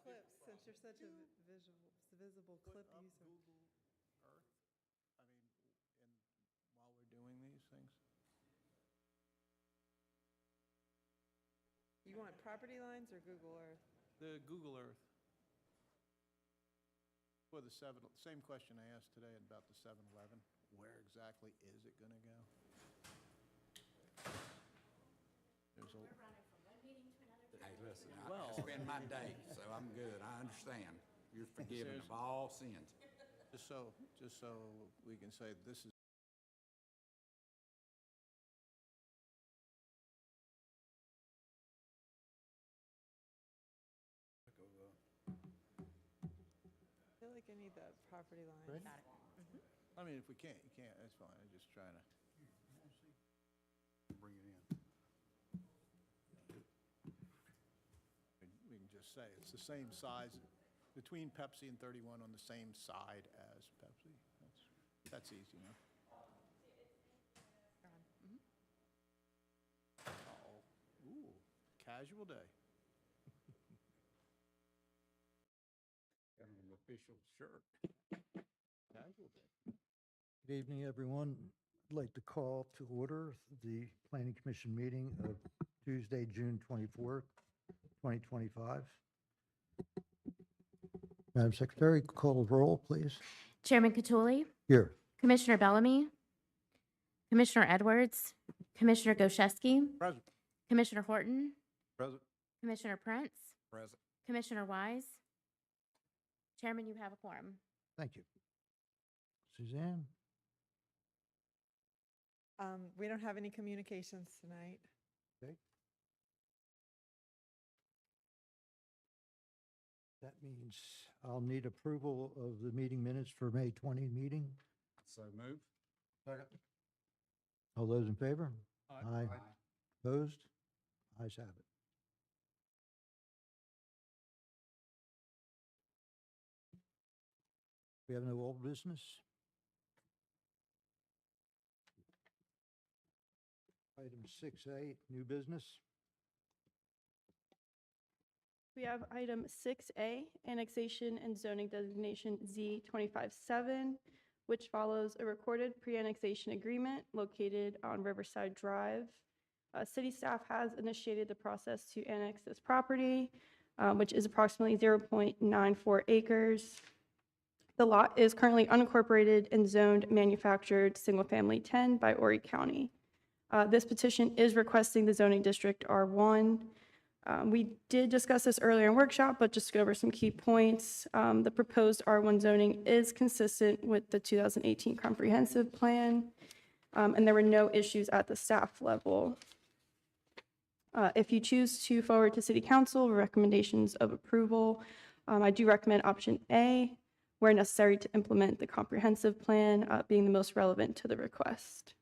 clips, since you're such a visible clip Put up user. Google Earth, I mean, while we're doing these things? You want property lines or Google Earth? The Google Earth. For the same question I asked today about the 7-Eleven. Where exactly is it gonna go? There's a, Hey, listen, Well- it's been my day, so I'm good. I understand. You're forgiven of all sins. just so we can say this is I feel like I need the property lines. Ready? I mean, if we can't, you can't, that's fine, I'm just trying to. Bring it in. We can just say it's the same size, between Pepsi and 31 on the same side as Pepsi. That's easy enough. Uh-oh, ooh, casual day. Got an official shirt. Casual day. Good evening, everyone. I'd like to call to order the Planning Commission meeting of Tuesday, June 24th, 2025. Madam Secretary, call the roll, please. Chairman Cattouli, Here. Commissioner Bellamy, Commissioner Edwards, Commissioner Goszewski, Present. Commissioner Horton, Present. Commissioner Prince, Present. Commissioner Wise. Chairman, you have a quorum. Thank you. Suzanne? We don't have any communications tonight. Okay. That means I'll need approval of the meeting minutes for May 20 meeting. So move. All those in favor? Aye. Opposed? Ayes have it. We have no old business. Item 6A, new business. We have item 6A, annexation and zoning designation Z257, which follows a recorded pre-annexation agreement located on Riverside Drive. City staff has initiated the process to annex this property, which is approximately 0.94 acres. The lot is currently unincorporated and zoned manufactured single-family 10 by Horry County. This petition is requesting the zoning district R1. We did discuss this earlier in workshop, but just to go over some key points. The proposed R1 zoning is consistent with the 2018 comprehensive plan, and there were no issues at the staff level. If you choose to forward to City Council recommendations of approval, I do recommend option A, where necessary to implement the comprehensive plan, being the most relevant to the request.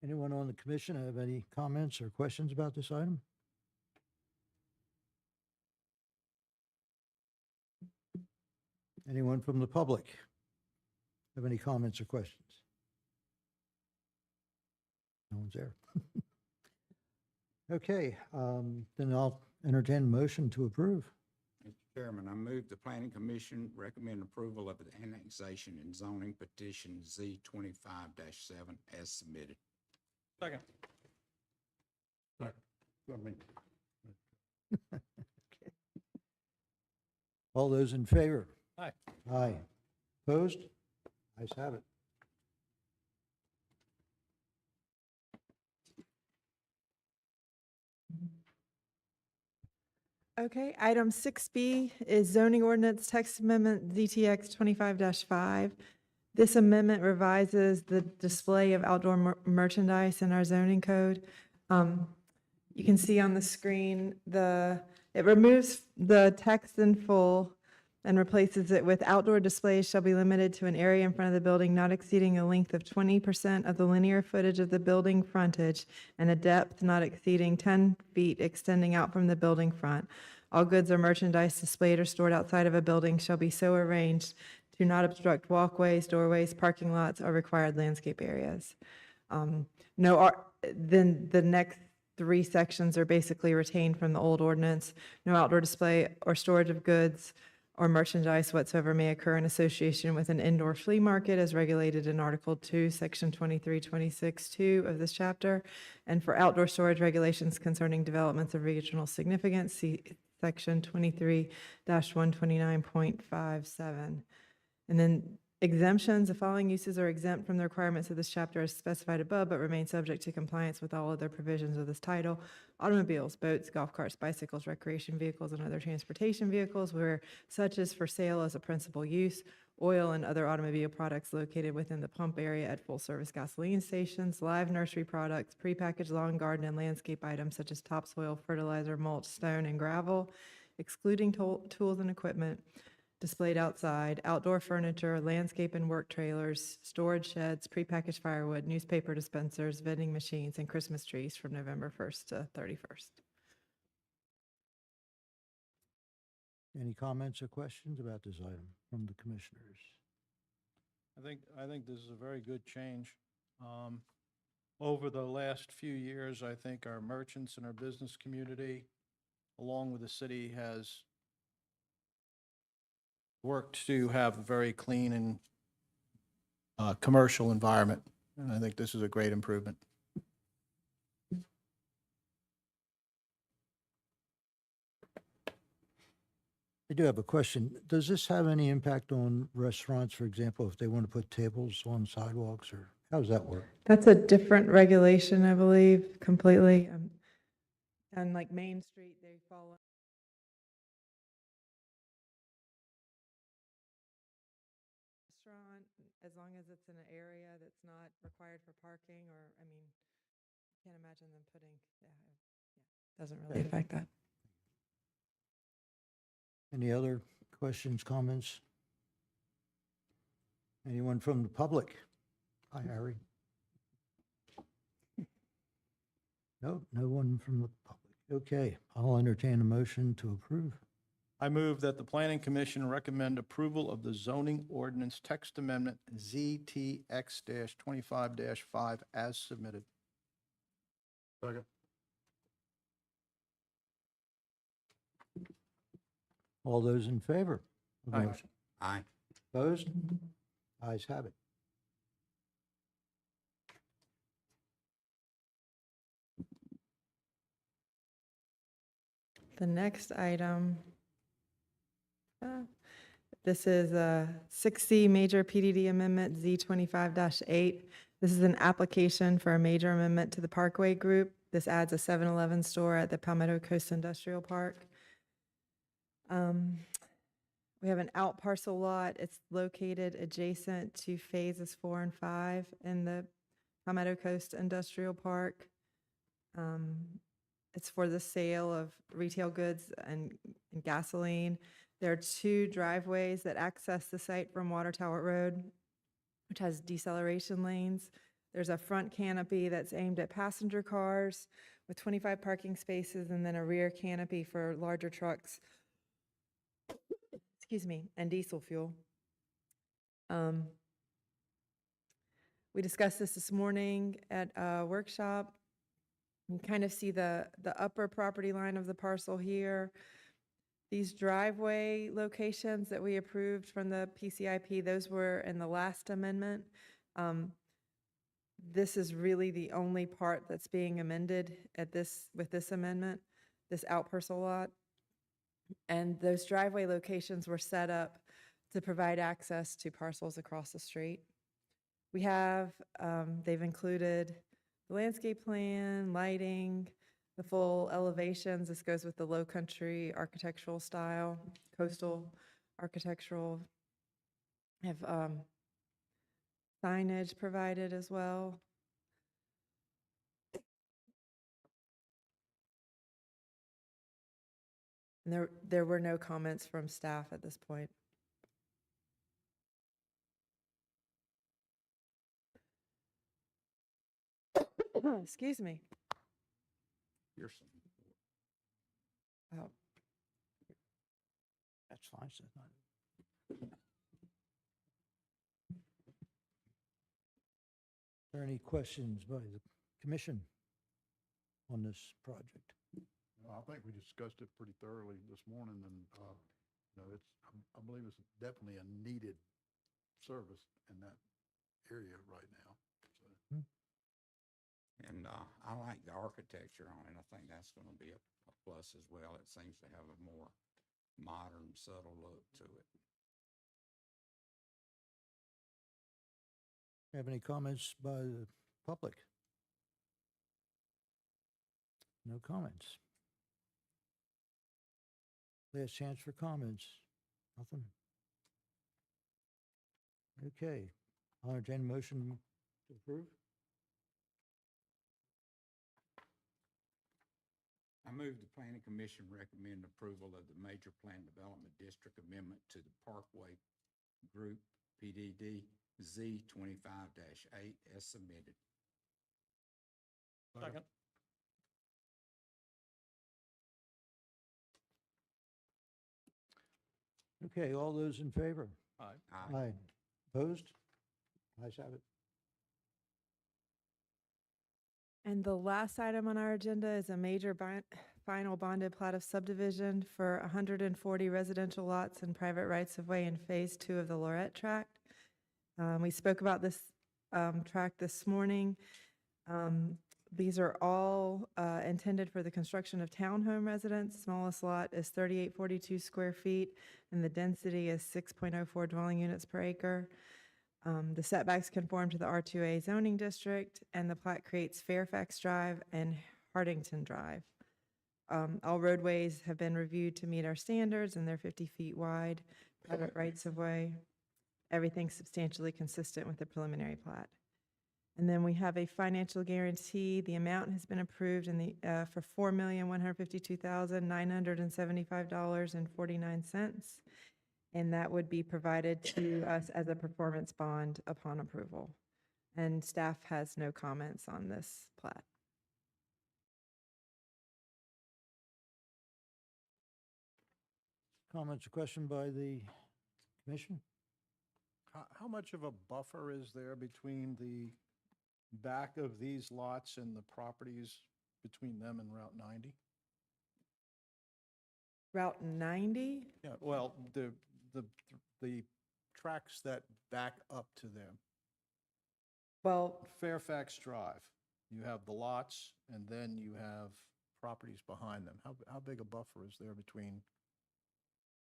Anyone on the commission have any comments or questions about this item? Anyone from the public have any comments or questions? No one's there. Okay, then I'll entertain a motion to approve. Mr. Chairman, I move the Planning Commission recommend approval of the annexation and zoning petition Z25-7 as submitted. Second. All those in favor? Aye. Aye. Opposed? Ayes have it. Okay, item 6B is zoning ordinance text amendment ZTX 25-5. This amendment revises the display of outdoor merchandise in our zoning code. You can see on the screen, it removes the text in full and replaces it with outdoor displays shall be limited to an area in front of the building not exceeding a length of 20% of the linear footage of the building frontage and a depth not exceeding 10 feet extending out from the building front. All goods or merchandise displayed or stored outside of a building shall be so arranged to not obstruct walkways, doorways, parking lots, or required landscape areas. No, then the next three sections are basically retained from the old ordinance. No outdoor display or storage of goods or merchandise whatsoever may occur in association with an indoor flea market as regulated in Article 2, Section 2326-2 of this chapter. And for outdoor storage regulations concerning developments of regional significance, see Section 23-129.57. And then exemptions, the following uses are exempt from the requirements of this chapter as specified above, but remain subject to compliance with all other provisions of this title. Automobiles, boats, golf carts, bicycles, recreation vehicles, and other transportation vehicles where such is for sale as a principal use. Oil and other automobile products located within the pump area at full-service gasoline stations. Live nursery products, prepackaged lawn, garden, and landscape items such as topsoil, fertilizer, mulch, stone, and gravel, excluding tools and equipment displayed outside, outdoor furniture, landscape and work trailers, storage sheds, prepackaged firewood, newspaper dispensers, vending machines, and Christmas trees from November 1st to 31st. Any comments or questions about this item from the commissioners? I think this is a very good change. Over the last few years, I think our merchants and our business community, along with the city, has worked to have a very clean and commercial environment. And I think this is a great improvement. I do have a question. Does this have any impact on restaurants, for example, if they want to put tables on sidewalks, or how does that work? That's a different regulation, I believe, completely. And like Main Street, they follow. Restaurant, as long as it's in an area that's not required for parking, or, I mean, can't imagine them putting, doesn't really affect that. Any other questions, comments? Anyone from the public? Hi, Harry. No, no one from the public. Okay, I'll entertain a motion to approve. I move that the Planning Commission recommend approval of the zoning ordinance text amendment ZTX-25-5 as submitted. Second. All those in favor of the Aye. motion? Aye. Opposed? Ayes have it. The next item, this is a 6C Major PDD Amendment Z25-8. This is an application for a major amendment to the Parkway Group. This adds a 7-Eleven store at the Palmetto Coast Industrial Park. We have an out parcel lot. It's located adjacent to phases 4 and 5 in the Palmetto Coast Industrial Park. It's for the sale of retail goods and gasoline. There are 2 driveways that access the site from Water Tower Road, which has deceleration lanes. There's a front canopy that's aimed at passenger cars with 25 parking spaces, and then a rear canopy for larger trucks, and diesel fuel. We discussed this morning at a workshop. You can kind of see the upper property line of the parcel here. These driveway locations that we approved from the PCIP, those were in the last amendment. This is really the only part that's being amended with this amendment, this out parcel lot. And those driveway locations were set up to provide access to parcels across the street. We have, they've included the landscape plan, lighting, the full elevations. This goes with the low country architectural style, coastal architectural. Have signage provided as well. And there were no comments from staff at this point. Excuse me. Pearson. Oh, That's fine. So there any questions by the commission on this project? I think we discussed it pretty thoroughly this morning, and, I believe it's definitely a needed service in that area right now, so. And I like the architecture on it. I think that's going to be a plus as well. It seems to have a more modern, subtle look to it. Have any comments by the public? No comments. Last chance for comments. Nothing? Okay. I'll entertain a motion to approve. I move the planning commission recommend approval of the major plan development district amendment to the Parkway Group PDD Z 25-8 as submitted. Second. Okay, all those in favor? Aye. Aye. Opposed? Ayes have it. And the last item on our agenda is a major final bonded plat of subdivision for 140 residential lots and private rights-of-way in Phase 2 of the Lorette Tract. We spoke about this tract this morning. These are all intended for the construction of townhome residents. Smallest lot is 3842 square feet, and the density is 6.04 dwelling units per acre. The setbacks conform to the R2A zoning district, and the plat creates Fairfax Drive and Hardington Drive. All roadways have been reviewed to meet our standards, and they're 50 feet wide, private rights-of-way. Everything's substantially consistent with the preliminary plat. And then we have a financial guarantee. The amount has been approved in the for $4,152,975.49. And that would be provided to us as a performance bond upon approval. And staff has no comments on this plat. Comments or question by the commission? How much of a buffer is there between the back of these lots and the properties between them and Route 90? Route 90? Yeah, well, the tracks that back up to them. Well, Fairfax Drive, you have the lots, and then you have properties behind them. How big a buffer is there between?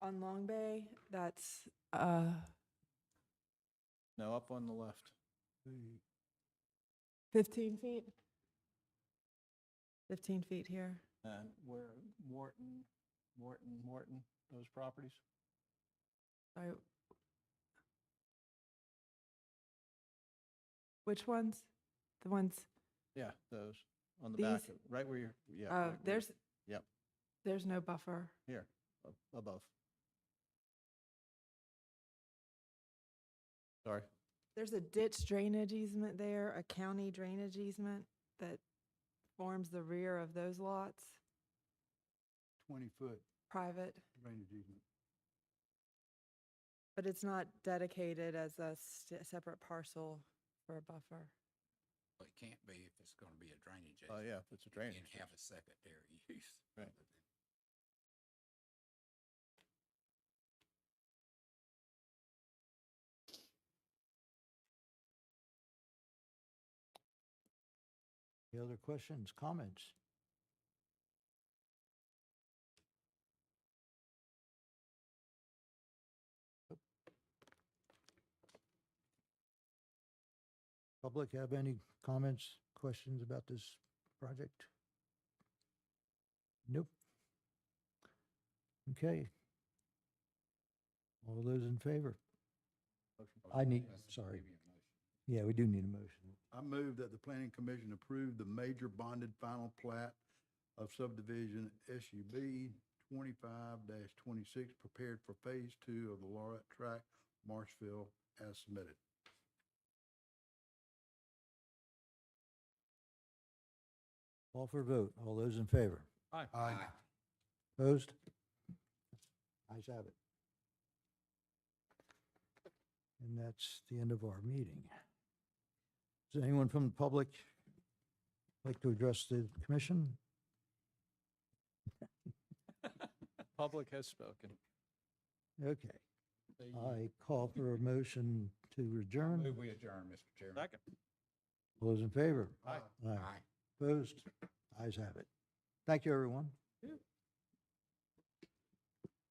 on Long Bay, that's, No, up on the left. 15 feet? 15 feet here. And where Morton, those properties? Sorry. Which ones? The ones, Yeah, those, on the back, These? right where you're, yeah. oh, right where- there's, Yep, there's no buffer. here, above. Sorry. There's a ditch drainage easement there, a county drainage easement that forms the rear of those lots, 20-foot private, drainage easement. but it's not dedicated as a separate parcel for a buffer. Well, it can't be if it's going to be a drainage. Oh, easement. yeah, if it's a You drainage. can't have a secondary use. Right. other than- Any other questions, comments? Public have any comments, questions about this project? Nope. Okay. All those in favor? I need, Let's sorry. give you a motion. Yeah, we do need a motion. I move that the planning commission approve the major bonded final plat of subdivision SUB 25-26 prepared for Phase 2 of the Lorette Tract, Marshville, as submitted. Call for a vote. All those in favor? Aye. Aye. Opposed? Ayes have it. And that's the end of our meeting. Does anyone from the public like to address the commission? Public has spoken. Okay, I call for a motion to adjourn. Move we adjourn, Mr. Chairman. Second. All those in favor? Aye. Aye. Opposed? Ayes have it. Thank you, everyone.